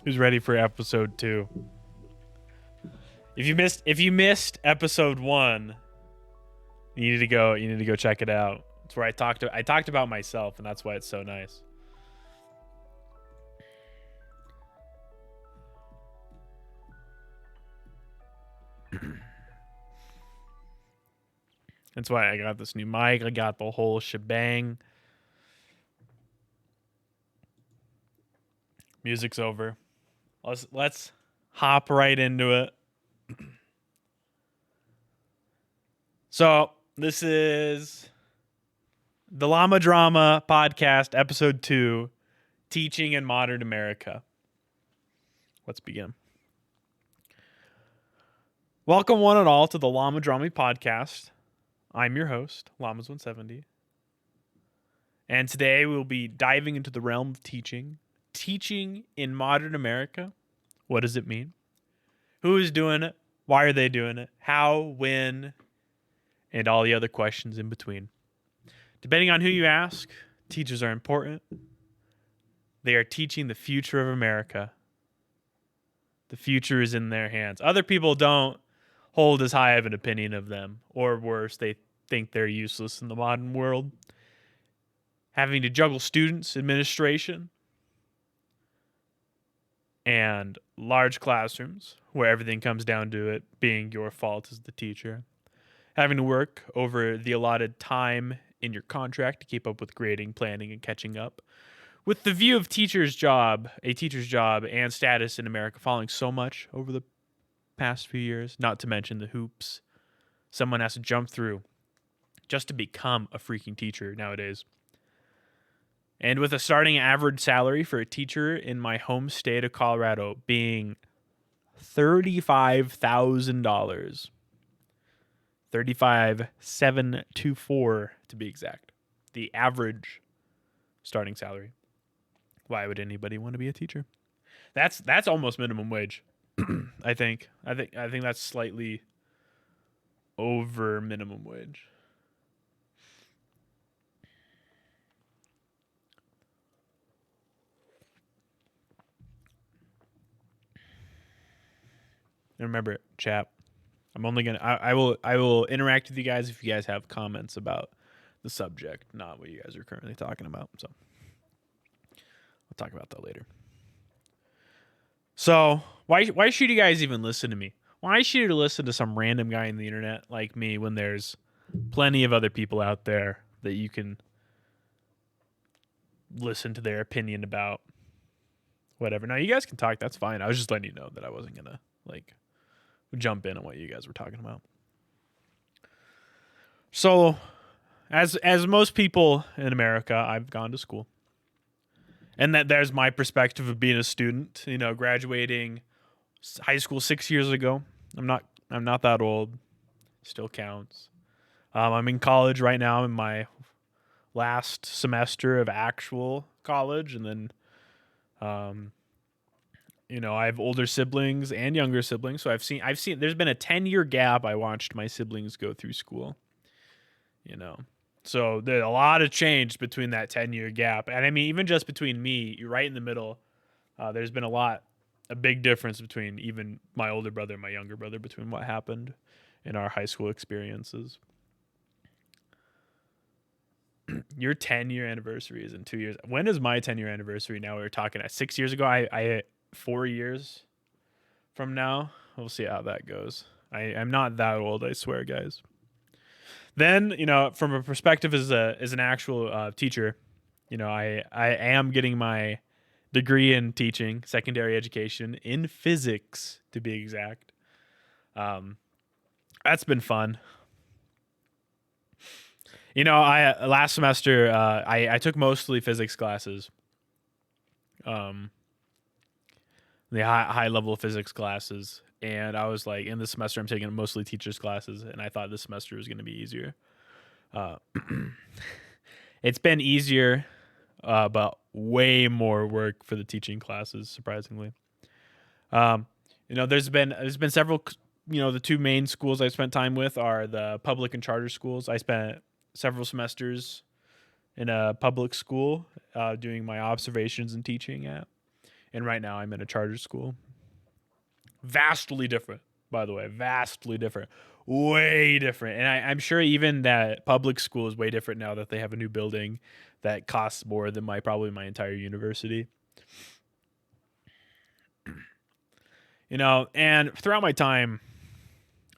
who's ready for episode 2. If you missed episode 1, you need to go check it out. It's where I talked about myself, and that's why it's so nice. That's why I got this new mic. I got the whole shebang. Music's over. Let's hop right into it. So this is the Llama Drama Podcast, episode 2, Teaching in Modern America. Let's begin. Welcome one and all to the Llama Drama Podcast. I'm your host, Llamas170. And today we'll be diving into the realm of teaching. Teaching in modern America. What does it mean? Who is doing it? Why are they doing it? How? When? And all the other questions in between. Depending on who you ask, teachers are important. They are teaching the future of America. The future is in their hands. Other people don't hold as high of an opinion of them, or worse, they think they're useless in the modern world. Having to juggle students, administration, and large classrooms where everything comes down to it being your fault as the teacher. Having to work over the allotted time in your contract to keep up with grading, planning, and catching up. With the view of a teacher's job and status in America falling so much over the past few years, not to mention the hoops someone has to jump through just to become a freaking teacher nowadays. And with a starting average salary for a teacher in my home state of Colorado being $35,000. $35,724 to be exact. The average starting salary. Why would anybody want to be a teacher? That's almost minimum wage. I think that's slightly over minimum wage. And remember, chat, I'm only gonna I will interact with you guys if you guys have comments about the subject, not what you guys are currently talking about. So we'll talk about that later. So why should you guys even listen to me? Why should you listen to some random guy on the internet like me when there's plenty of other people out there that you can listen to their opinion about? Whatever. Now you guys can talk, that's fine. I was just letting you know that I wasn't gonna jump in on what you guys were talking about. So, as most people in America, I've gone to school. And there's my perspective of being a student, graduating high school 6 years ago. I'm not that old. Still counts. I'm in college right now. I'm in my last semester of actual college, and then I have older siblings and younger siblings, so I've seen there's been a 10-year gap. I watched my siblings go through school. So there's a lot of change between that 10-year gap. And I mean, even just between me, you're right in the middle. There's been a big difference between even my older brother and my younger brother between what happened in our high school experiences. Your 10-year anniversary is in 2 years. When is my 10-year anniversary? Now we're talking at 6 years ago. I 4 years from now. We'll see how that goes. I'm not that old, I swear, guys. Then, from a perspective as an actual teacher, I am getting my degree in teaching, secondary education in physics, to be exact. That's been fun. Last semester I took mostly physics classes. The high level physics classes. And I was like, in this semester, I'm taking mostly teachers' classes, and I thought this semester was going to be easier. It's been easier, but way more work for the teaching classes, surprisingly. There's been several. The two main schools I spent time with are the public and charter schools. I spent several semesters in a public school doing my observations and teaching at. And right now I'm in a charter school. Vastly different, by the way, vastly different, way different. And I'm sure even that public school is way different now that they have a new building that costs more than probably my entire university. And throughout my time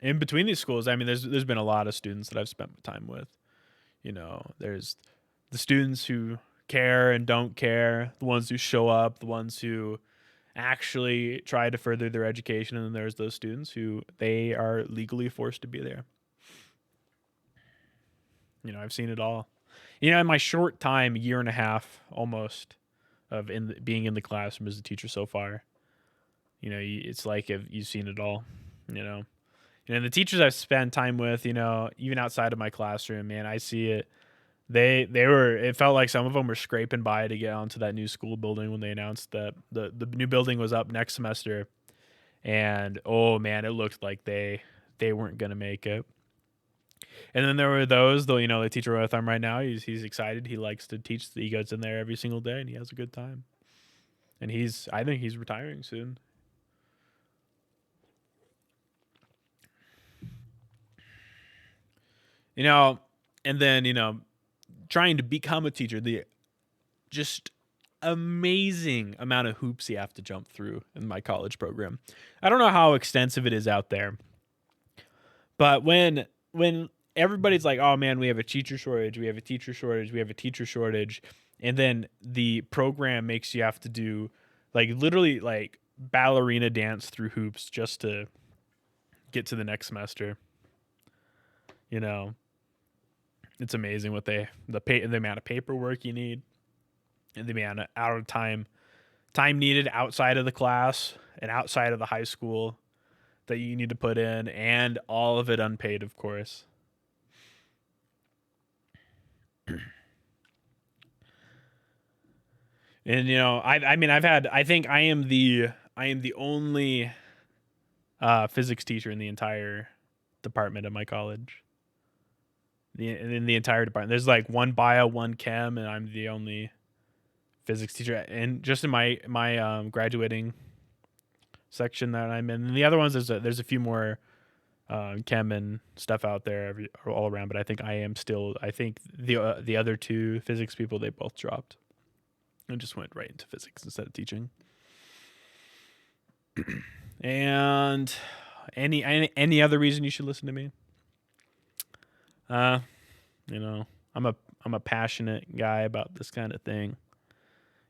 in between these schools, I mean, there's been a lot of students that I've spent time with. There's the students who care and don't care, the ones who show up, the ones who actually try to further their education, and then there's those students who they are legally forced to be there. I've seen it all. In my short time, year and a half almost of being in the classroom as a teacher so far, it's like you've seen it all. The teachers I've spent time with, even outside of my classroom, man, I see it. It felt like some of them were scraping by to get onto that new school building when they announced that the new building was up next semester. And oh man, it looked like they weren't going to make it. And then there were those, though, the teacher with I'm right now, he's excited. He likes to teach. He goes in there every single day and he has a good time. And I think he's retiring soon. And then, trying to become a teacher, the just amazing amount of hoops you have to jump through in my college program. I don't know how extensive it is out there, but when everybody's like, oh man, we have a teacher shortage, and then the program makes you have to do literally ballerina dance through hoops just to get to the next semester. It's amazing what the amount of paperwork you need, and the amount of time needed outside of the class and outside of the high school that you need to put in, and all of it unpaid, of course. And I think I am the only physics teacher in the entire department of my college. In the entire department, there's one bio, one chem, and I'm the only physics teacher. And just in my graduating section that I'm in, and the other ones there's a few more chem and stuff out there all around. But I think I think the other two physics people, they both dropped and just went right into physics instead of teaching. And any other reason you should listen to me? I'm a passionate guy about this kind of thing.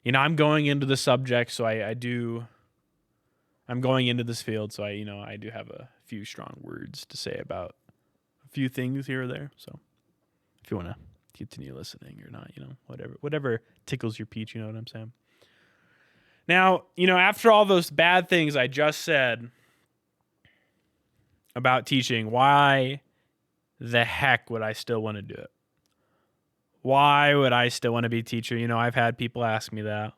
I'm going into the subject, so I'm going into this field, so I do have a few strong words to say about a few things here or there. So if you want to continue listening or not, whatever tickles your peach, you know what I'm saying? Now, after all those bad things I just said about teaching, why the heck would I still want to do it? Why would I still want to be a teacher? I've had people ask me that.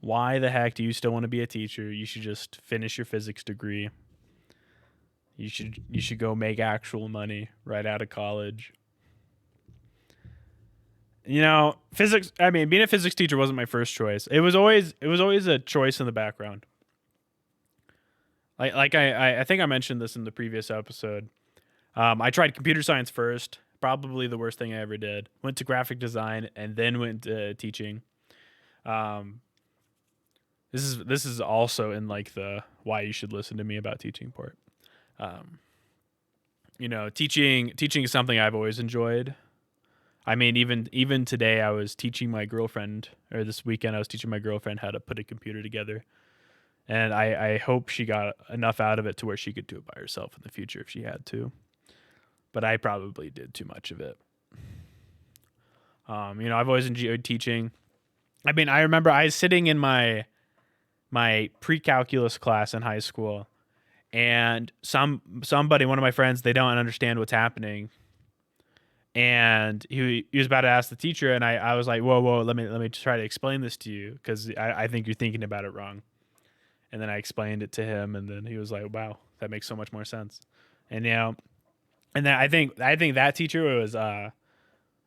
Why the heck do you still want to be a teacher? You should just finish your physics degree. You should go make actual money right out of college. Physics, being a physics teacher wasn't my first choice. It was always a choice in the background. I think I mentioned this in the previous episode. I tried computer science first, probably the worst thing I ever did. Went to graphic design and then went to teaching. This is also in the why you should listen to me about teaching part. Teaching is something I've always enjoyed. Even today I was teaching my girlfriend, or this weekend I was teaching my girlfriend how to put a computer together. And I hope she got enough out of it to where she could do it by herself in the future if she had to. But I probably did too much of it. I've always enjoyed teaching. I remember I was sitting in my pre-calculus class in high school, and somebody, one of my friends, they don't understand what's happening. And he was about to ask the teacher, and I was like, whoa, let me try to explain this to you, because I think you're thinking about it wrong. And then I explained it to him, and then he was like, wow, that makes so much more sense. And and then I think that teacher was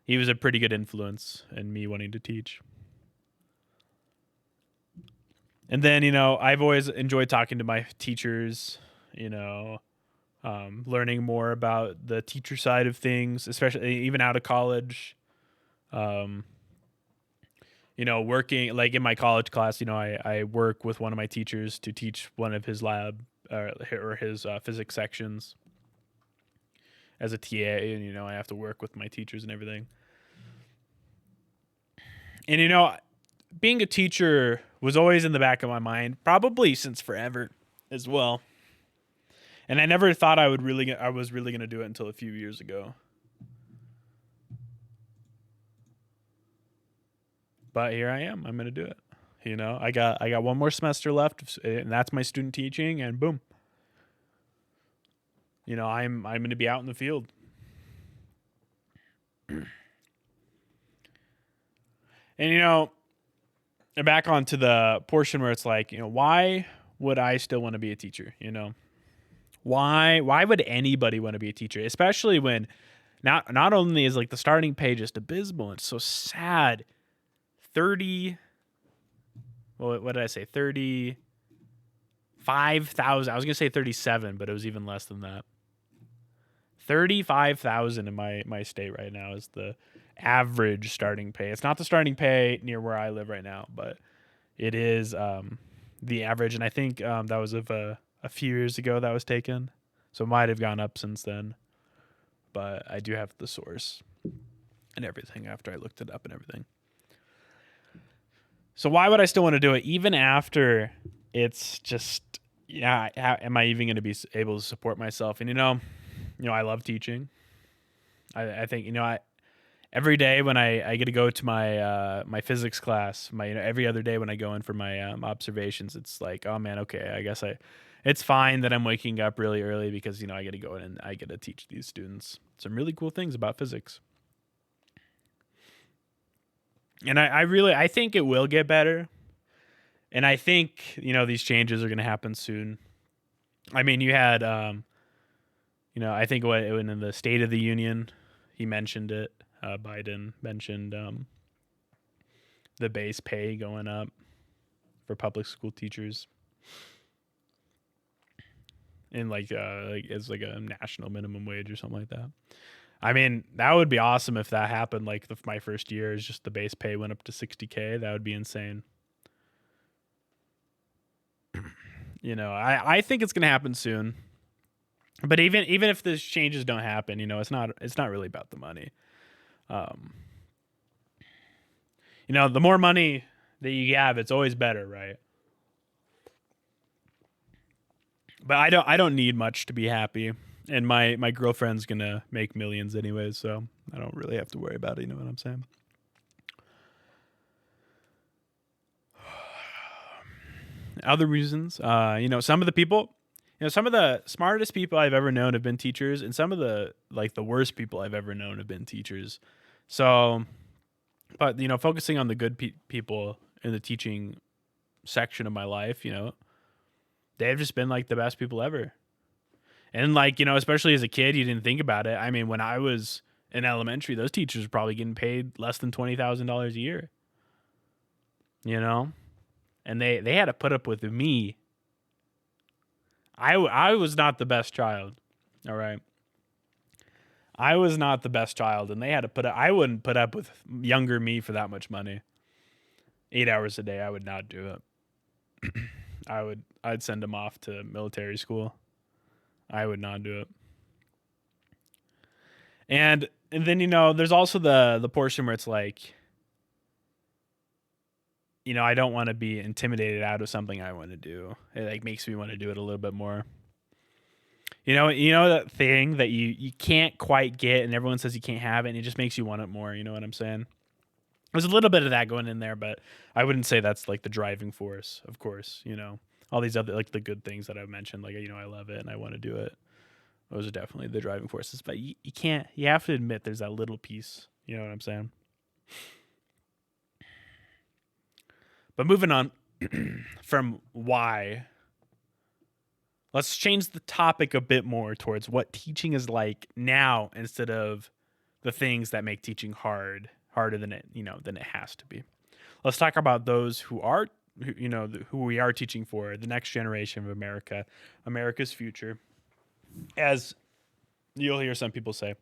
he was a pretty good influence in me wanting to teach. And then, I've always enjoyed talking to my teachers, learning more about the teacher side of things, especially even out of college. Um, working like in my college class, I work with one of my teachers to teach one of his lab or his physics sections as a TA, and I have to work with my teachers and everything. And being a teacher was always in the back of my mind, probably since forever as well. And I never thought I was really going to do it until a few years ago. But here I am. I'm going to do it. I got one more semester left, and that's my student teaching, and boom. I'm going to be out in the field. And back onto the portion where it's like, why would I still want to be a teacher? Why would anybody want to be a teacher? Especially when not only is like the starting pay just abysmal, it's so sad. 30, well, what did I say? 35,000. I was going to say 37, but it was even less than that. 35,000 in my state right now is the average starting pay. It's not the starting pay near where I live right now, but it is the average. And I think that was of a few years ago that was taken. So it might have gone up since then. But I do have the source and everything after I looked it up and everything. So why would I still want to do it even after it's just, am I even going to be able to support myself? And, I love teaching. I think, every day when I get to go to my physics class, every other day when I go in for my observations, it's like, oh man, okay, I guess it's fine that I'm waking up really early because, I get to go in and I get to teach these students some really cool things about physics. And I think it will get better. And I think, these changes are going to happen soon. I mean, you had, I think when in the State of the Union, he mentioned it. Biden mentioned the base pay going up for public school teachers. And like it's like a national minimum wage or something like that. I mean, that would be awesome if that happened. Like my first year is just the base pay went up to $60,000. That would be insane. I think it's gonna happen soon. But even if these changes don't happen, it's not really about the money. The more money that you have, it's always better, right? But I don't need much to be happy, and my girlfriend's gonna make millions anyways, so I don't really have to worry about it. You know what I'm saying? Other reasons, some of the people, some of the smartest people I've ever known have been teachers, and some of the worst people I've ever known have been teachers. So, but focusing on the good people in the teaching section of my life, they've just been like the best people ever. And especially as a kid, you didn't think about it. I mean, when I was in elementary, those teachers were probably getting paid less than $20,000 a year. And they had to put up with me. I was not the best child. All right. I was not the best child, and they had to I wouldn't put up with younger me for that much money. 8 hours a day, I would not do it. I'd send them off to military school. I would not do it. And then there's also the portion where it's like, I don't want to be intimidated out of something I want to do. It makes me want to do it a little bit more. That thing that you can't quite get and everyone says you can't have it, and it just makes you want it more. You know what I'm saying? There's a little bit of that going in there, but I wouldn't say that's like the driving force, of course. All these other the good things that I've mentioned, I love it and I want to do it. Those are definitely the driving forces, but you have to admit there's that little piece. You know what I'm saying? But moving on from why, let's change the topic a bit more towards what teaching is like now instead of the things that make teaching harder than it has to be. Let's talk about those who are who we are teaching for, the next generation of America's future, as you'll hear some people say.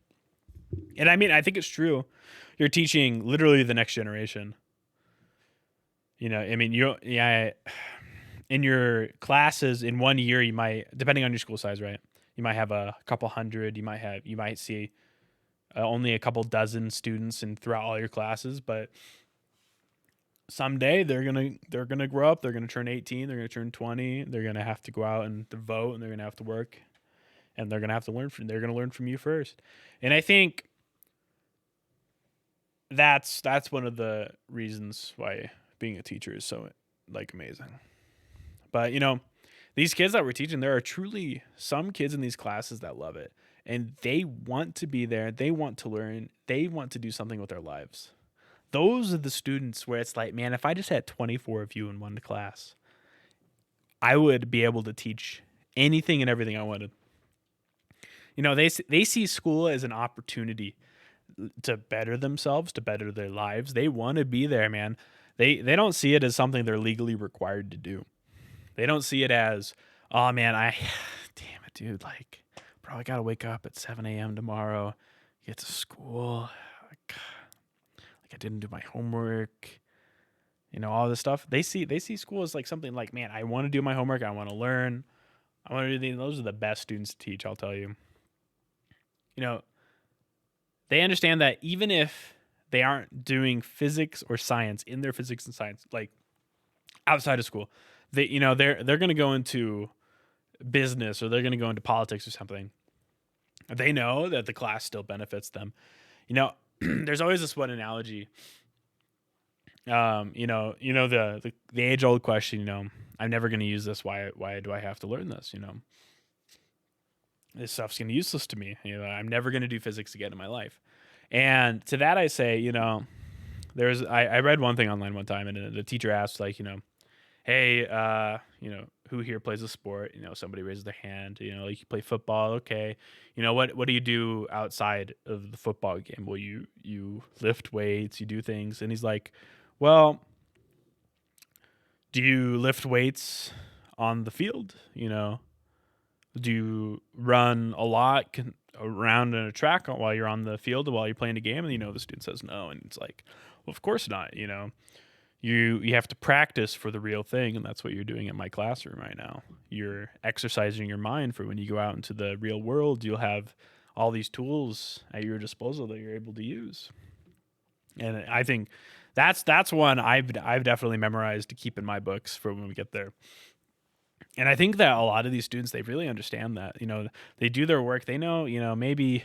And I mean, I think it's true. You're teaching literally the next generation. I mean, in your classes in 1 year, you might, depending on your school size, right? You might have a couple hundred. You might see only a couple dozen students throughout all your classes, but someday they're gonna grow up. They're gonna turn 18. They're gonna turn 20. They're gonna have to go out and vote, and they're gonna have to work, and they're gonna have to learn from. They're gonna learn from you first, and I think that's one of the reasons why being a teacher is so amazing. But these kids that we're teaching, there are truly some kids in these classes that love it, and they want to be there. They want to learn. They want to do something with their lives. Those are the students where it's like, man, if I just had 24 of you in one class, I would be able to teach anything and everything I wanted. They see school as an opportunity to better themselves, to better their lives. They want to be there, man. They don't see it as something they're legally required to do. They don't see it as, oh man, damn it, dude, probably got to wake up at 7 a.m. tomorrow, get to school. I didn't do my homework, all this stuff. They see school as something man, I want to do my homework. I want to learn. I want to do these. Those are the best students to teach, I'll tell you. They understand that even if they aren't doing physics or science in their physics and science, outside of school, they're going to go into business, or they're going to go into politics or something. They know that the class still benefits them. There's always this one analogy. The age old question. I'm never going to use this. Why do I have to learn this? This stuff's going to be useless to me. I'm never going to do physics again in my life. And to that I say, I read one thing online one time, and the teacher asked, hey, who here plays a sport? Somebody raises their hand. You play football, okay. What do you do outside of the football game? Well, you lift weights, you do things. And he's like, well, do you lift weights on the field? Do you run a lot around in a track while you're on the field, while you're playing a game? And the student says no, and it's like, well, of course not. You have to practice for the real thing, and that's what you're doing in my classroom right now. You're exercising your mind for when you go out into the real world. You'll have all these tools at your disposal that you're able to use. And I think that's one I've definitely memorized to keep in my books for when we get there. And I think that a lot of these students, they really understand that. They do their work. They know, maybe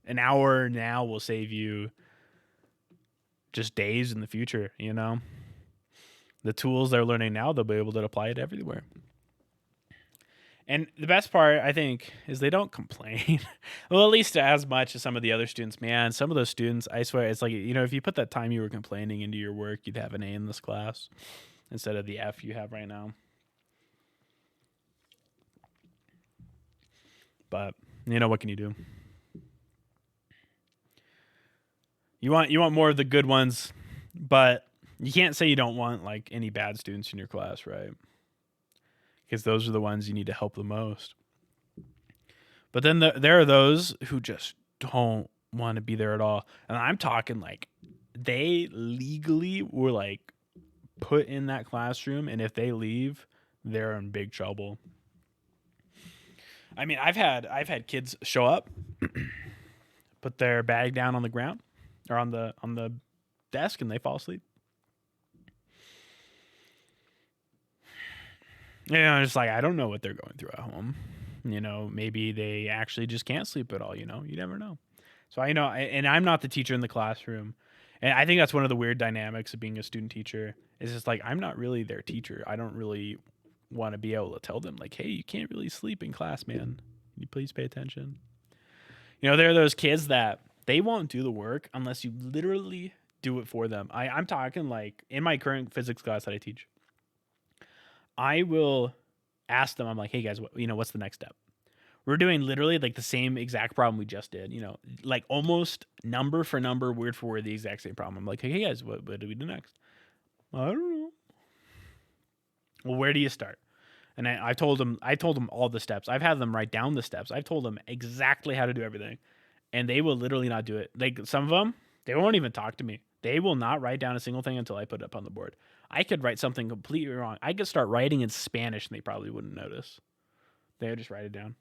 an hour now will save you just days in the future. The tools they're learning now, they'll be able to apply it everywhere. And the best part, I think, is they don't complain. Well, at least as much as some of the other students. Man, some of those students, I swear, it's if you put that time you were complaining into your work, you'd have an A in this class instead of the F you have right now. But, what can you do? You want more of the good ones, but you can't say you don't want any bad students in your class, right? Because those are the ones you need to help the most. But then there are those who just don't want to be there at all. And I'm talking they legally were put in that classroom, and if they leave, they're in big trouble. I mean, I've had kids show up, put their bag down on the ground or on the desk, and they fall asleep. It's I don't know what they're going through at home. Maybe they actually just can't sleep at all. You never know. So and I'm not the teacher in the classroom. And I think that's one of the weird dynamics of being a student teacher. Is just I'm not really their teacher. I don't really want to be able to tell them hey, you can't really sleep in class, man. Can you please pay attention? There are those kids that they won't do the work unless you literally do it for them. I'm talking in my current physics class that I teach, I will ask them, I'm hey guys, what's the next step? We're doing literally the same exact problem we just did, almost number for number, word for word, the exact same problem. I'm hey guys, what do we do next? I don't know. Well, where do you start? And I told them all the steps. I've had them write down the steps. I've told them exactly how to do everything, and they will literally not do it. Like some of them, they won't even talk to me. They will not write down a single thing until I put it up on the board. I could write something completely wrong. I could start writing in Spanish, and they probably wouldn't notice. They would just write it down.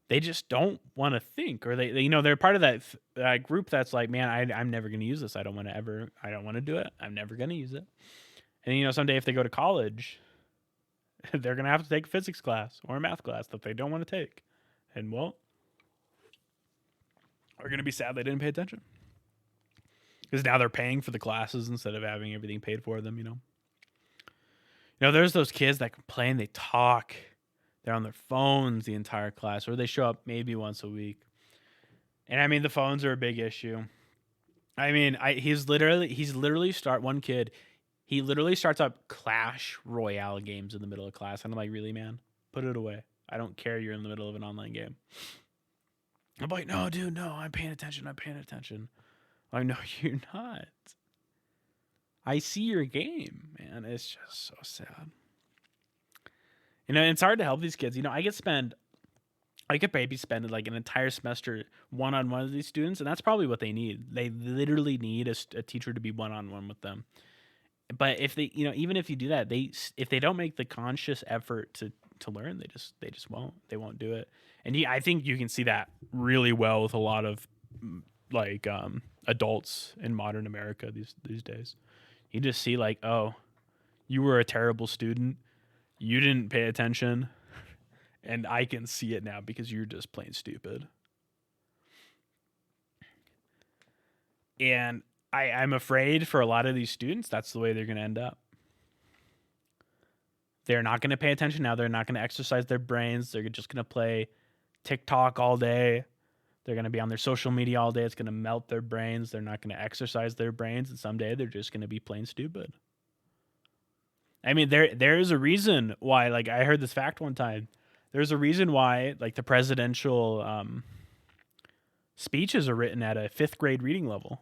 They just don't want to think, or they they're part of that group that's like, man, I'm never going to use this. I don't want to do it. I'm never going to use it. And someday if they go to college, they're going to have to take a physics class or a math class that they don't want to take. And well, are going to be sad they didn't pay attention. Because now they're paying for the classes instead of having everything paid for them, there's those kids that complain, they talk. They're on their phones the entire class, or they show up maybe once a week. And I mean, the phones are a big issue. I mean, he's literally one kid. He literally starts up Clash Royale games in the middle of class. And I'm like, really, man? Put it away. I don't care. You're in the middle of an online game. I'm like, no, dude, no. I'm paying attention. I'm like, no, you're not. I see your game, man. It's just so sad. It's hard to help these kids. I could maybe spend like an entire semester one-on-one with these students, and that's probably what they need. They literally need a teacher to be one-on-one with them. But if they, even if you do that, if they don't make the conscious effort to learn, they just won't. They won't do it. And I think you can see that really well with a lot of like adults in modern America these days. You just see like, oh, you were a terrible student. You didn't pay attention, and I can see it now because you're just plain stupid. And I'm afraid for a lot of these students, that's the way they're going to end up. They're not going to pay attention now. They're not going to exercise their brains. They're just going to play TikTok all day. They're going to be on their social media all day. It's going to melt their brains. They're not going to exercise their brains, and someday they're just going to be plain stupid. I mean, there's a reason why, like, I heard this fact one time. There's a reason why, like, the presidential speeches are written at a 5th grade reading level.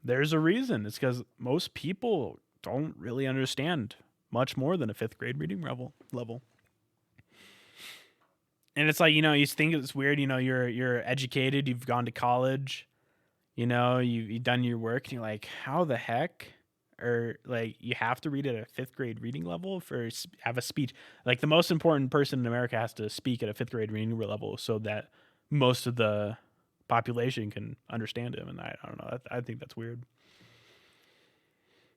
There's a reason. It's because most people don't really understand much more than a 5th grade reading level. And it's like, you think it's weird, you're educated, you've gone to college, you've done your work, and you're like, how the heck? Or like you have to read at a 5th grade reading level have a speech. Like the most important person in America has to speak at a 5th grade reading level so that most of the population can understand him. And I don't know. I think that's weird.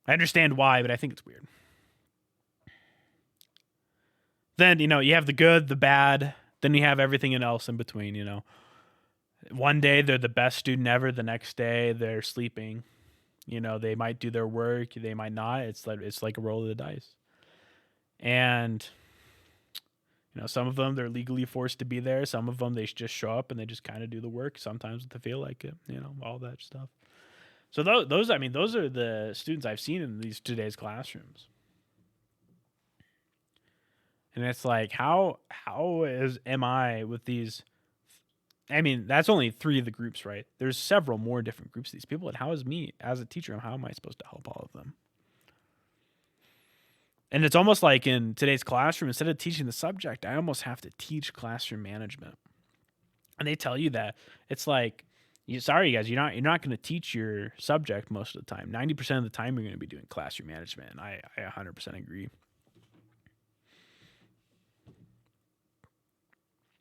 I understand why, but I think it's weird. Then, you have the good, the bad, then you have everything else in between, One day they're the best student ever. The next day they're sleeping. They might do their work, they might not. It's like a roll of the dice. And some of them they're legally forced to be there. Some of them they just show up and they just kind of do the work. Sometimes if they feel like it, all that stuff. So those are the students I've seen in these today's classrooms. And it's like, how am I with these? I mean, that's only 3 of the groups, right? There's several more different groups of these people. And how is me as a teacher, how am I supposed to help all of them? And it's almost like in today's classroom, instead of teaching the subject, I almost have to teach classroom management. And they tell you that it's like, sorry guys, you're not going to teach your subject most of the time. 90% of the time you're going to be doing classroom management. And I 100% agree.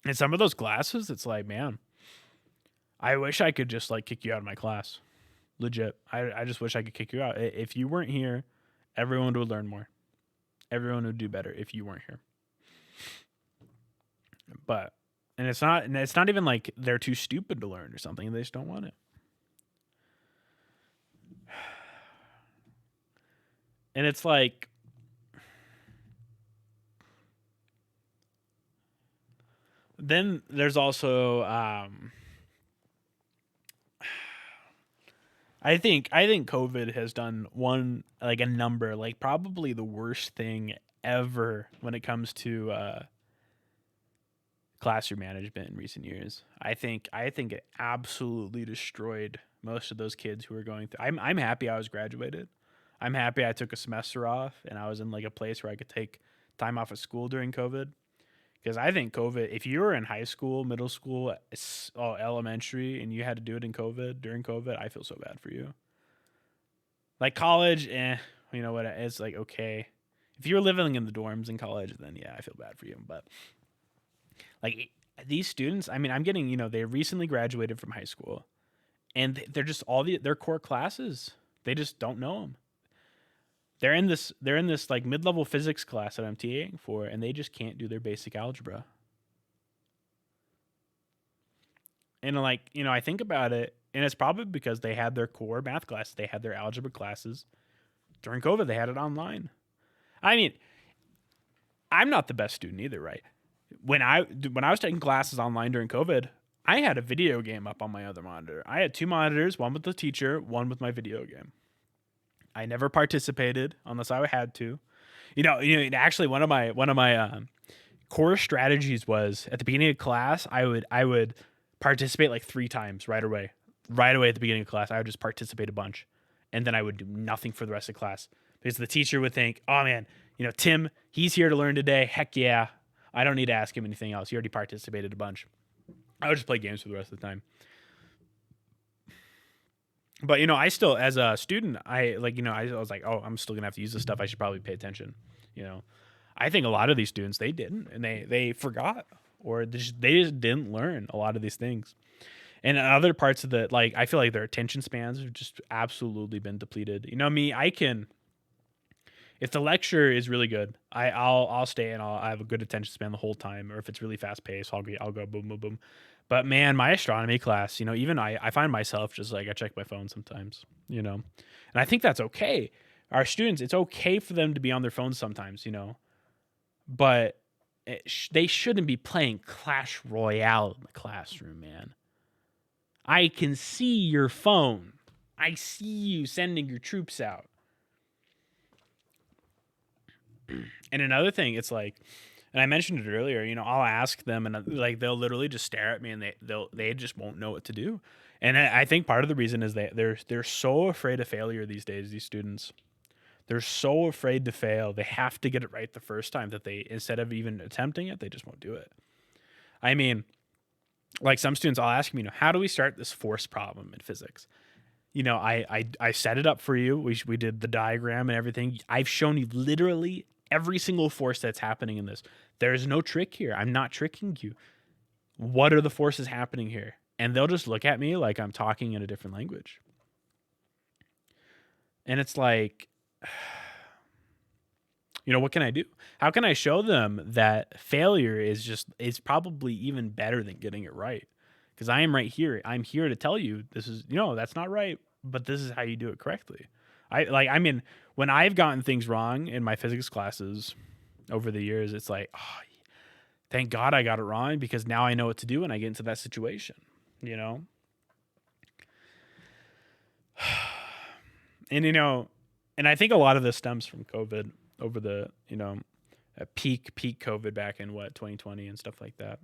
And some of those classes, it's like, man, I wish I could just like kick you out of my class. Legit. I just wish I could kick you out. If you weren't here, everyone would learn more. Everyone would do better if you weren't here. And it's not even like they're too stupid to learn or something. They just don't want it. And it's like, then there's also, I think COVID has done a number, like probably the worst thing ever when it comes to classroom management in recent years. I think it absolutely destroyed most of those kids who were going through. I'm happy I was graduated. I'm happy I took a semester off and I was in like a place where I could take time off of school during COVID. Because I think COVID, if you were in high school, middle school, elementary, and you had to do it during COVID, I feel so bad for you. Like college, you know what? It's like, okay. If you're living in the dorms in college, then yeah, I feel bad for you. But like these students, I mean, I'm getting, they recently graduated from high school and they're just their core classes. They just don't know them. They're in this like mid-level physics class that I'm TAing for, and they just can't do their basic algebra. And like, I think about it, and it's probably because they had their core math classes, they had their algebra classes during COVID. They had it online. I mean, I'm not the best student either, right? When I was taking classes online during COVID, I had a video game up on my other monitor. I had 2 monitors, one with the teacher, one with my video game. I never participated unless I had to. Actually, one of my core strategies was at the beginning of class, I would participate like 3 times right away. Right away at the beginning of class, I would just participate a bunch, and then I would do nothing for the rest of class because the teacher would think, "Oh man, Tim, he's here to learn today. Heck yeah, I don't need to ask him anything else. He already participated a bunch." I would just play games for the rest of the time. But, I still, as a student, I was like, oh, I'm still going to have to use this stuff. I should probably pay attention. I think a lot of these students, they didn't, and they forgot, or they just didn't learn a lot of these things. And in other parts of I feel like their attention spans have just absolutely been depleted. If the lecture is really good, I'll stay and I have a good attention span the whole time. Or if it's really fast paced, I'll go boom, boom, boom. But man, my astronomy class, even I find myself just like I check my phone sometimes, and I think that's okay. Our students, it's okay for them to be on their phones sometimes, but they shouldn't be playing Clash Royale in the classroom, man. I can see your phone. I see you sending your troops out. And another thing, it's like, and I mentioned it earlier, I'll ask them and like they'll literally just stare at me and they just won't know what to do. And I think part of the reason is they're so afraid of failure these days, these students. They're so afraid to fail. They have to get it right the first time that they, instead of even attempting it, they just won't do it. I mean, like some students, I'll ask them, how do we start this force problem in physics? I set it up for you. We did the diagram and everything. I've shown you literally every single force that's happening in this. There's no trick here. I'm not tricking you. What are the forces happening here? And they'll just look at me like I'm talking in a different language. And it's like, what can I do? How can I show them that failure is probably even better than getting it right? Because I am right here. I'm here to tell you this is, that's not right, but this is how you do it correctly. When I've gotten things wrong in my physics classes over the years, it's like, oh, thank God I got it wrong because now I know what to do when I get into that situation, And I think a lot of this stems from COVID over the, peak COVID back in 2020 and stuff like that.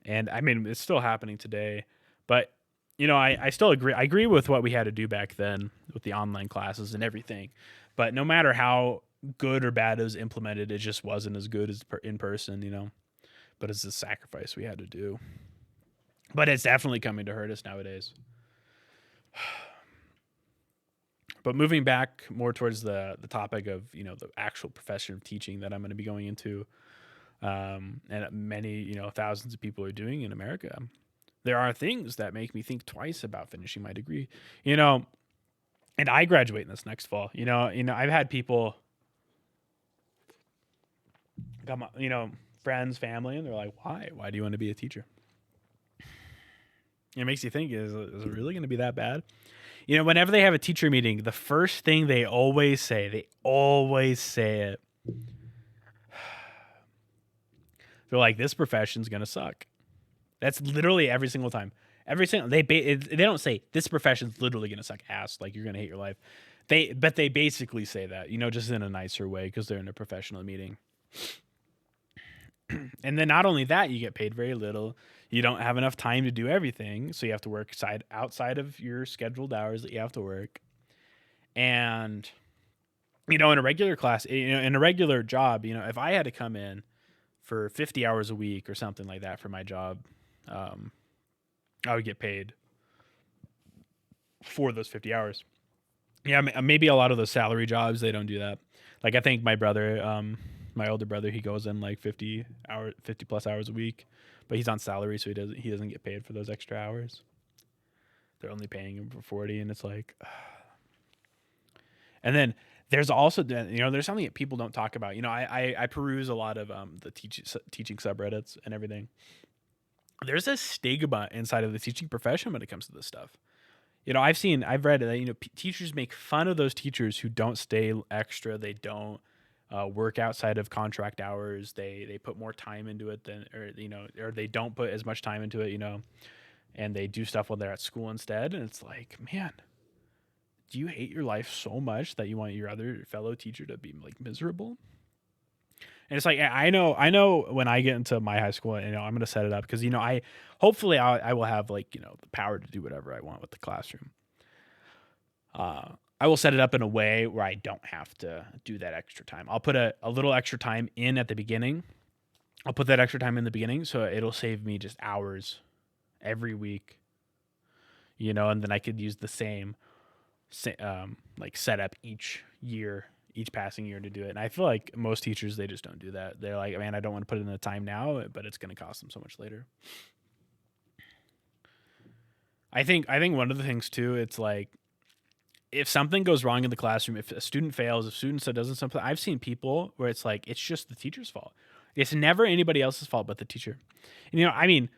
And I mean, it's still happening today, but I still agree. I agree with what we had to do back then with the online classes and everything. But no matter how good or bad it was implemented, it just wasn't as good as in person, But it's a sacrifice we had to do. But it's definitely coming to hurt us nowadays. But moving back more towards the topic of, the actual profession of teaching that I'm going to be going into, and many, thousands of people are doing in America. There are things that make me think twice about finishing my degree, and I graduate in this next fall. I've had people come, friends, family, and they're like, "Why? Why do you want to be a teacher?" It makes you think: Is it really going to be that bad? Whenever they have a teacher meeting, the first thing they always say it. They're like, "This profession's going to suck." That's literally every single time. They don't say this profession's literally going to suck ass, like you're going to hate your life. They basically say that, just in a nicer way because they're in a professional meeting. And then not only that, you get paid very little. you don't have enough time to do everything, so you have to work outside of your scheduled hours that you have to work. And in a regular class, in a regular job, if I had to come in for 50 hours a week or something like that for my job, I would get paid for those 50 hours. Yeah, maybe a lot of those salary jobs, they don't do that. Like, I think my brother, my older brother, he goes in like 50 plus hours a week, but he's on salary, so he doesn't get paid for those extra hours. They're only paying him for 40, and it's like, and then there's also, there's something that people don't talk about. I peruse a lot of the teaching subreddits and everything. There's a stigma inside of the teaching profession when it comes to this stuff. I've read that, teachers make fun of those teachers who don't stay extra. They don't work outside of contract hours. They put more time into it or they don't put as much time into it, and they do stuff when they're at school instead. And it's like, man, do you hate your life so much that you want your other fellow teacher to be like miserable? And it's like, I know when I get into my high school, I'm going to set it up because, hopefully I will have like, the power to do whatever I want with the classroom. I will set it up in a way where I don't have to do that extra time. I'll put a little extra time in at the beginning. I'll put that extra time in the beginning, so it'll save me just hours every week, and then I could use the same, like setup each passing year to do it. And I feel like most teachers, they just don't do that. They're like, man, I don't want to put in the time now, but it's going to cost them so much later. I think one of the things too, it's like, if something goes wrong in the classroom, if a student fails, if a student doesn't something, I've seen people where it's like, it's just the teacher's fault. It's never anybody else's fault but the teacher. And,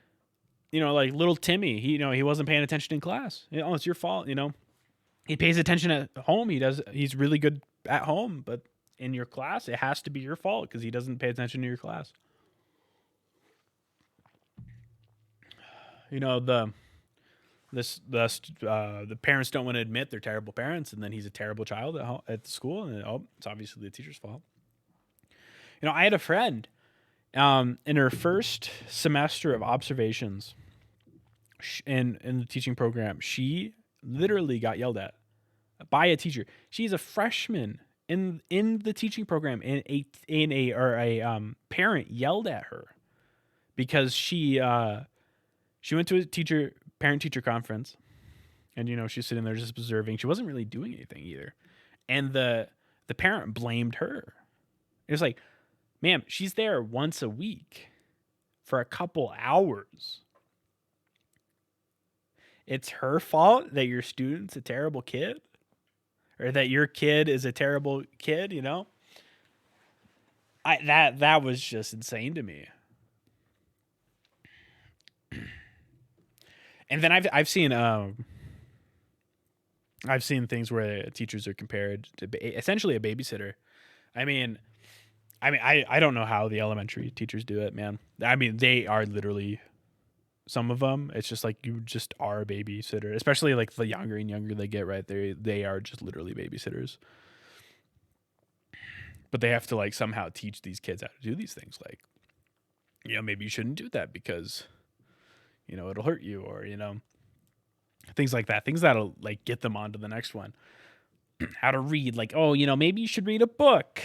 like little Timmy, he wasn't paying attention in class. It's your fault. He pays attention at home. He's really good at home, but in your class, it has to be your fault because he doesn't pay attention to your class. The parents don't want to admit they're terrible parents, and then he's a terrible child at the school, and it's obviously the teacher's fault. I had a friend in her first semester of observations in the teaching program. She literally got yelled at by a teacher. She's a freshman in the teaching program, and a parent yelled at her because she went to a parent-teacher conference, and she's sitting there just observing. She wasn't really doing anything either, and the parent blamed her. It was like, ma'am, she's there once a week for a couple hours. It's her fault that your student's a terrible kid, or that your kid is a terrible kid. That was just insane to me. And then I've seen things where teachers are compared to essentially a babysitter. I don't know how the elementary teachers do it, man. They are literally, some of them, it's just like you just are a babysitter, especially like the younger and younger they get, right? They are just literally babysitters. But they have to like somehow teach these kids how to do these things. Like, maybe you shouldn't do that because it'll hurt you, or, things like that. Things that'll like get them on to the next one. How to read, like, maybe you should read a book,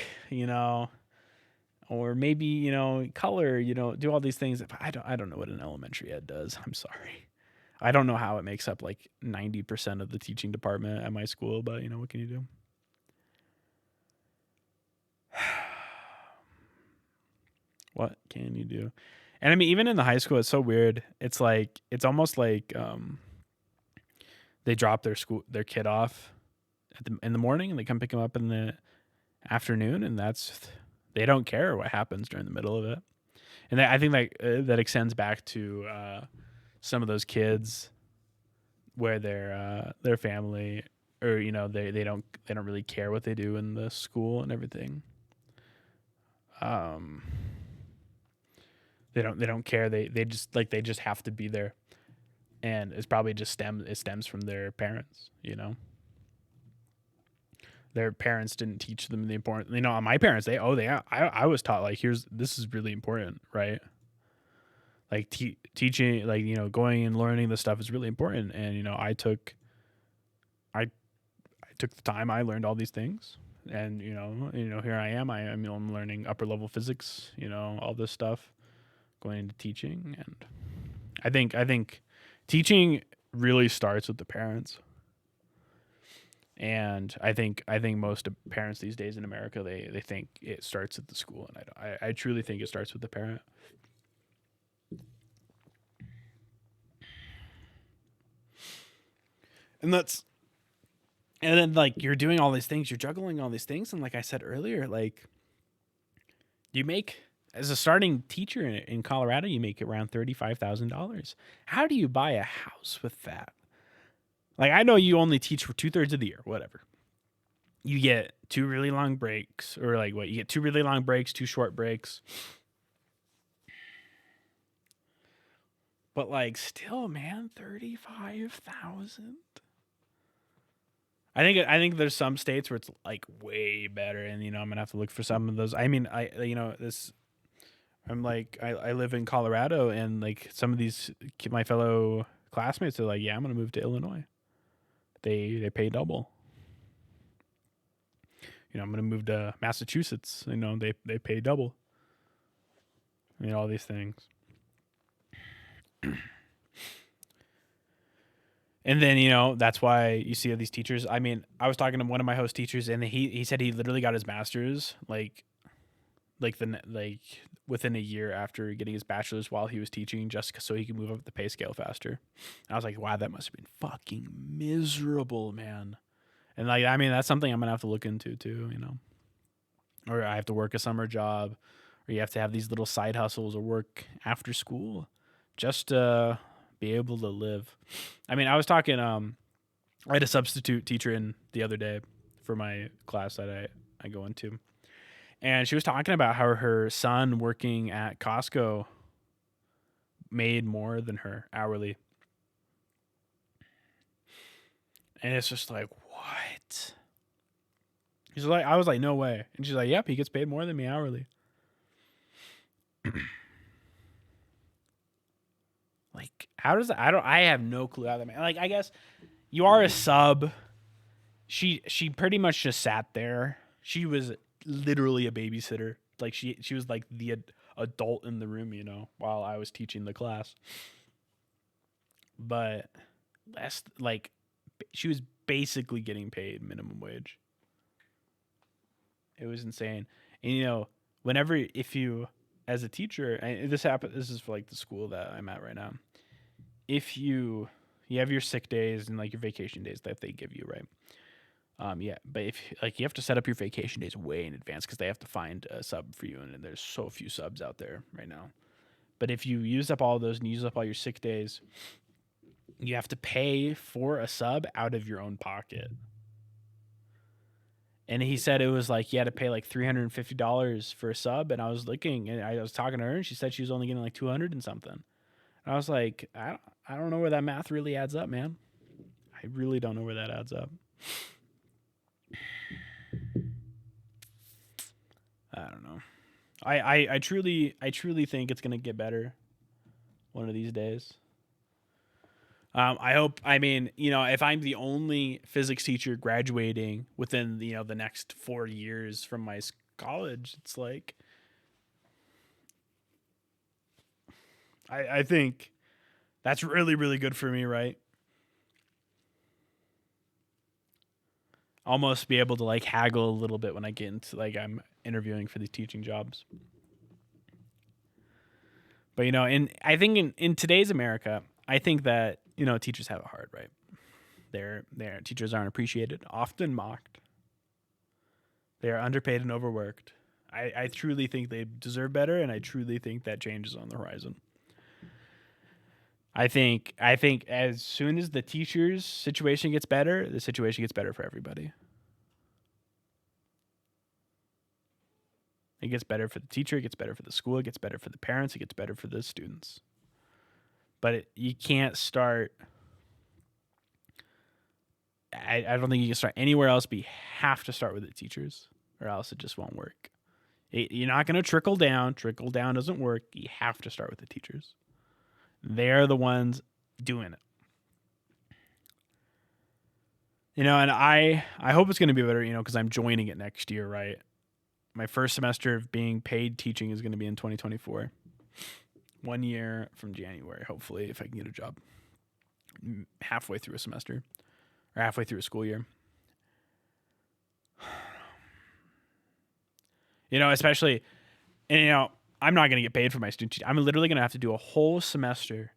or maybe, color, do all these things. I don't know what an elementary ed does. I'm sorry. I don't know how it makes up like 90% of the teaching department at my school, but what can you do? What can you do? And even in the high school, it's so weird. It's like, it's almost like they drop their kid off in the morning, and they come pick them up in the afternoon, and they don't care what happens during the middle of it. And I think that extends back to some of those kids where their family, or they don't really care what they do in the school and everything. They don't care. They just have to be there, and it's probably just stems from their parents. Their parents didn't teach them the important. My parents, I was taught like, this is really important, right? like teaching, like, going and learning this stuff is really important. And I took the time. I learned all these things, and here I am. I'm learning upper level physics. All this stuff, going into teaching, and I think teaching really starts with the parents. And I think most parents these days in America, they think it starts at the school, and I truly think it starts with the parent. And then, like, you're doing all these things, you're juggling all these things, and like I said earlier, like, you make, as a starting teacher in Colorado, you make around $35,000. How do you buy a house with that? Like, I know you only teach for 2/3 of the year, whatever. You get 2 really long breaks, or like what? You get 2 really long breaks, 2 short breaks. But like, still, man, 35,000. I think there's some states where it's like way better, and I'm gonna have to look for some of those. I mean, I live in Colorado, and like some of these my fellow classmates are like, yeah, I'm gonna move to Illinois. They pay double. I'm gonna move to Massachusetts. They pay double. All these things. And then, that's why you see these teachers. I mean, I was talking to one of my host teachers, and he said he literally got his master's like within a year after getting his bachelor's while he was teaching, just so he could move up the pay scale faster. And I was like, wow, that must have been fucking miserable, man. And like, I mean, that's something I'm gonna have to look into too, Or I have to work a summer job, or you have to have these little side hustles or work after school just to be able to live. I mean, I was talking, I had a substitute teacher in the other day for my class that I go into. And she was talking about how her son working at Costco made more than her hourly. And it's just like, what? She's like, I was like, no way. And she's like, yep, he gets paid more than me hourly. Like, how does that? I have no clue how that. Like, I guess you are a sub. She pretty much just sat there. She was literally a babysitter. Like, she was like the adult in the room, while I was teaching the class. But that's like, she was basically getting paid minimum wage. It was insane. And whenever, if you, as a teacher, and this is for like the school that I'm at right now. If you have your sick days and like your vacation days that they give you, right? Yeah, but if like, you have to set up your vacation days way in advance, because they have to find a sub for you, and there's so few subs out there right now. But if you use up all those and use up all your sick days, you have to pay for a sub out of your own pocket. And he said it was like you had to pay like $350 for a sub, and I was looking, and I was talking to her, and she said she was only getting like 200 and something. And I was like, I don't know where that math really adds up, man. I really don't know where that adds up. I don't know. I truly think it's gonna get better one of these days. I hope. I mean, if I'm the only physics teacher graduating within the next 4 years from my college, it's like, I think that's really, really good for me, right? Almost be able to like haggle a little bit when I get into, like, I'm interviewing for these teaching jobs. But I think in today's America, I think that teachers have it hard, right? Their teachers aren't appreciated, often mocked. They are underpaid and overworked. I truly think they deserve better, and I truly think that change is on the horizon. I think as soon as the teachers' situation gets better, the situation gets better for everybody. It gets better for the teacher, it gets better for the school, it gets better for the parents, it gets better for the students. But you can't start. I don't think you can start anywhere else, but you have to start with the teachers, or else it just won't work. You're not going to trickle down. Trickle down doesn't work. You have to start with the teachers. They're the ones doing it. And I hope it's going to be better, because I'm joining it next year, right? My first semester of being paid teaching is going to be in 2024. 1 year from January, hopefully, if I can get a job halfway through a semester or halfway through a school year. Especially, and I'm not going to get paid for my student teaching. I'm literally going to have to do a whole semester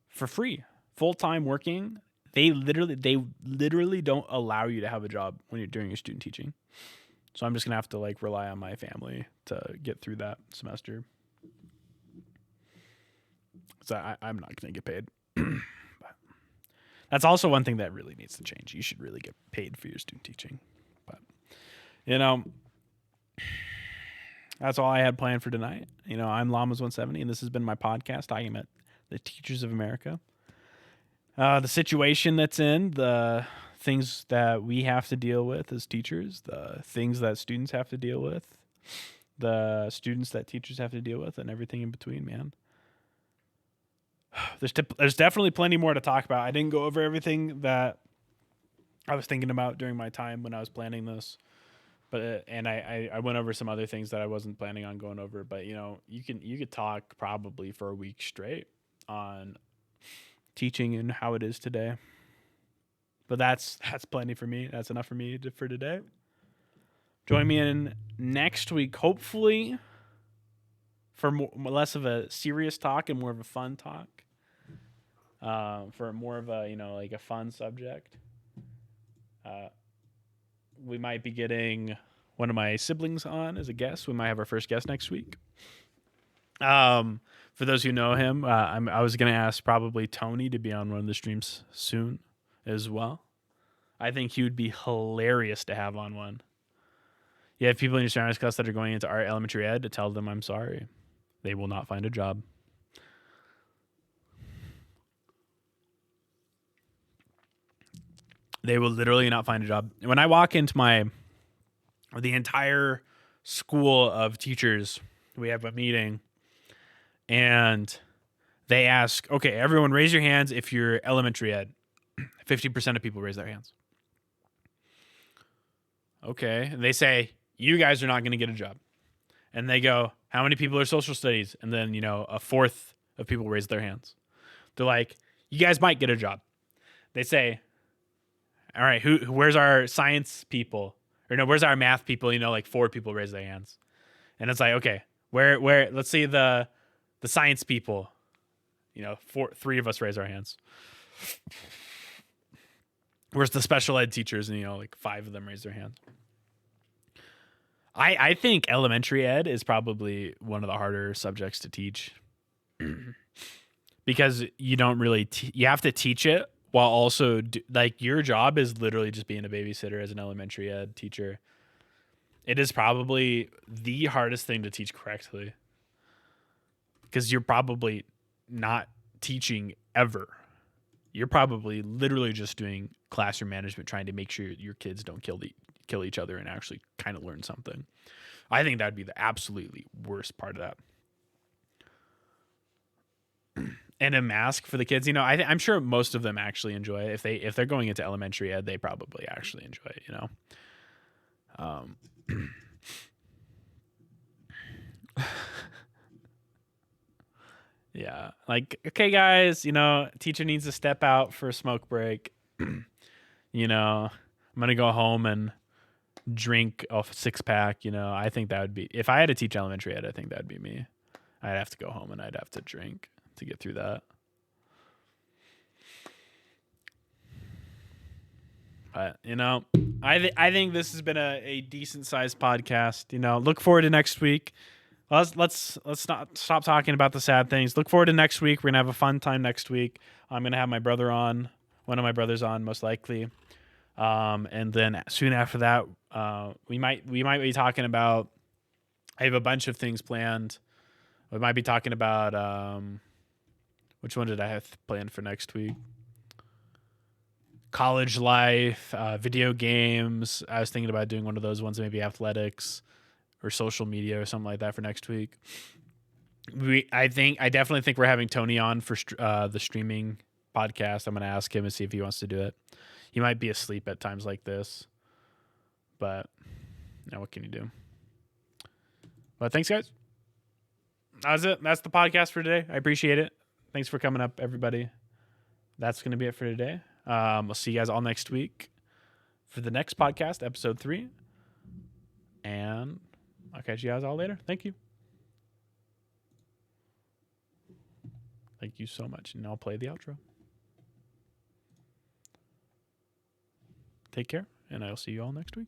for free, full-time working. They literally don't allow you to have a job when you're doing your student teaching. So I'm just going to have to rely on my family to get through that semester. So I'm not going to get paid. But that's also one thing that really needs to change. You should really get paid for your student teaching. But, that's all I had planned for tonight. I'm Llamas 170, and this has been my podcast talking about the teachers of America. The situation that's in, the things that we have to deal with as teachers, the things that students have to deal with, the students that teachers have to deal with, and everything in between, man. There's definitely plenty more to talk about. I didn't go over everything that I was thinking about during my time when I was planning this. But I went over some other things that I wasn't planning on going over. But you could talk probably for a week straight on teaching and how it is today. But that's plenty for me. That's enough for me for today. Join me in next week, hopefully, for less of a serious talk and more of a fun talk. For more of a a fun subject. We might be getting one of my siblings on as a guest. We might have our first guest next week. For those who know him, I was going to ask probably Tony to be on one of the streams soon as well. I think he would be hilarious to have on one. You have people in your surroundings class that are going into art elementary ed to tell them I'm sorry. They will not find a job. They will literally not find a job. When I walk into the entire school of teachers, we have a meeting, and they ask, okay, everyone raise your hands if you're elementary ed. 50% of people raise their hands. Okay. And they say, you guys are not going to get a job. And they go, how many people are social studies? And then, a fourth of people raise their hands. They're like, you guys might get a job. They say, all right, where's our science people? Or no, where's our math people? 4 people raise their hands. And it's like, okay, where let's see the science people. 3 of us raise our hands. Where's the special ed teachers? And 5 of them raise their hands. I think elementary ed is probably one of the harder subjects to teach. Because you don't really you have to teach it while also your job is literally just being a babysitter as an elementary ed teacher. It is probably the hardest thing to teach correctly, because you're probably not teaching ever. You're probably literally just doing classroom management, trying to make sure your kids don't kill each other and actually kind of learn something. I think that'd be the absolutely worst part of that. And a mask for the kids, I'm sure most of them actually enjoy it. If they're going into elementary ed, they probably actually enjoy it. Yeah, okay, guys, teacher needs to step out for a smoke break. I'm gonna go home and drink a 6-pack. I think that would be, if I had to teach elementary ed, I think that'd be me. I'd have to go home and I'd have to drink to get through that. But I think this has been a decent sized podcast. Look forward to next week. Let's not stop talking about the sad things. Look forward to next week. We're gonna have a fun time next week. I'm gonna have my brother on, one of my brothers on, most likely. And then soon after that, we might be talking about. I have a bunch of things planned. We might be talking about which one did I have planned for next week? College life, video games. I was thinking about doing one of those ones, maybe athletics or social media or something like that for next week. I definitely think we're having Tony on for the streaming podcast. I'm going to ask him and see if he wants to do it. He might be asleep at times like this, but what can you do? But thanks, guys. That's it. That's the podcast for today. I appreciate it. Thanks for coming up, everybody. That's going to be it for today. We'll see you guys all next week for the next podcast, episode 3. And I'll catch you guys all later. Thank you. Thank you so much. And I'll play the outro. Take care, and I'll see you all next week.